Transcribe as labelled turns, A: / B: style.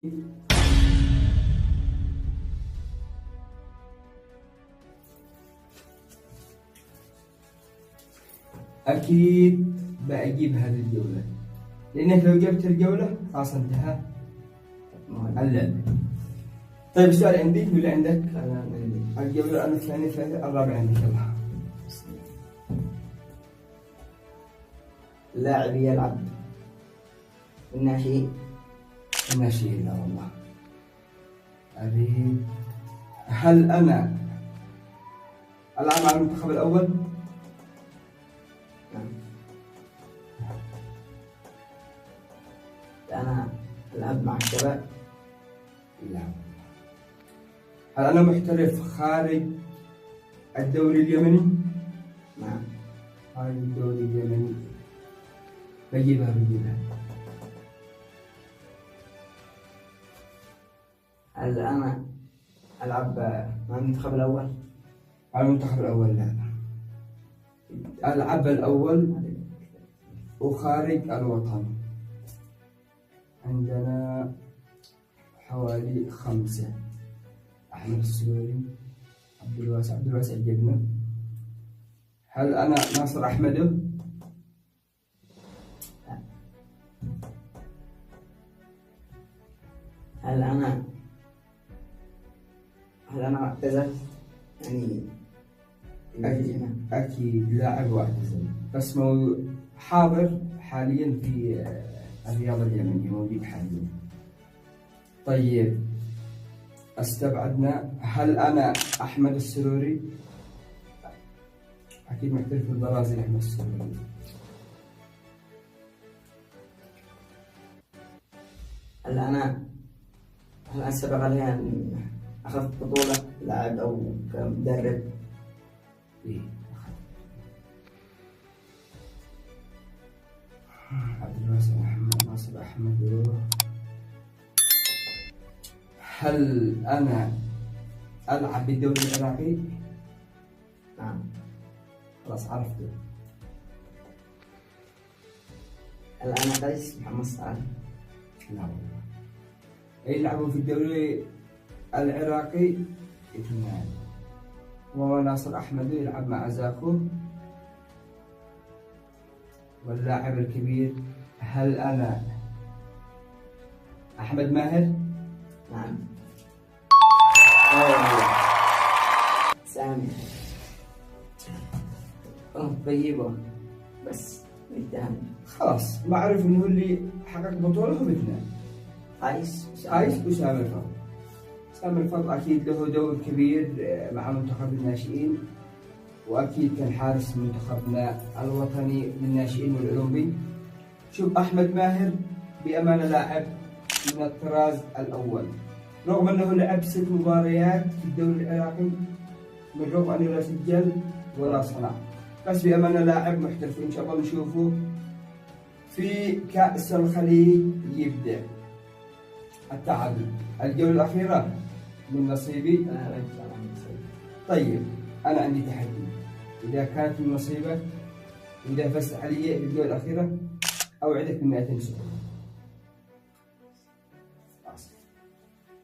A: أكيد بأجيب هذه الجولة، لأنك لو جبت الجولة خلاص انتهى اللعب. طيب السؤال عندي ولا عندك؟
B: أنا عندي.
A: الجولة أنا الثانية الثالثة الرابعة عندك. يلا.
B: اللاعب يلعب الناشئين.
A: الناشئين؟ لا والله. أريد. هل أنا ألعب مع المنتخب الأول؟
B: نعم. أنا ألعب مع الشباب.
A: لا. هل أنا محترف خارج الدوري اليمني؟
B: نعم.
A: خارج الدوري اليمني. بجيبها.
B: هل أنا ألعب مع المنتخب الأول؟
A: على المنتخب الأول لا. ألعب الأول وخارج الوطن. عندنا حوالي 5. أحمد السلوري، عبد الواسع جبنا. هل أنا ناصر أحمدو؟
B: هل أنا اعتزلت؟ يعني
A: أكيد لاعب واعتزل، بس حاضر حاليا في الرياضة اليمنية، موجود حاليا. طيب استبعدنا. هل أنا أحمد السروري؟ أكيد محترف في البرازيل أحمد السروري.
B: هل أنا سبق لي أن أخذت بطولة لاعب أو كمدرب؟
A: إيه. عبد الواسع محمد، ناصر أحمد. هل أنا ألعب بالدوري العراقي؟
B: نعم.
A: خلاص عرفته.
B: هل أنا قيس محمد صالح؟
A: لا والله. يلعبوا في الدوري العراقي 2. وناصر أحمد يلعب مع زاكو. واللاعب الكبير هل أنا أحمد ماهر؟
B: نعم. سامي. طيبة بس بالتهم.
A: خلاص معروف إنه اللي حقق بطولة هم 2.
B: قيس
A: وسام الفضل. سام الفضل أكيد له دور كبير مع منتخب الناشئين، وأكيد كان حارس منتخبنا الوطني للناشئين والأولمبي. شوف أحمد ماهر بأمانة لاعب من الطراز الأول، رغم أنه لعب 6 مباريات في الدوري العراقي، من رغم أنه لا سجل ولا صنع، بس بأمانة لاعب محترف، إن شاء الله نشوفه في كأس الخليج يبدع. التعادل الجولة الأخيرة من نصيبي. طيب أنا عندي تحدي، إذا كانت من نصيبك وإذا فزت علي بالجولة الأخيرة أوعدك ب200 سؤال.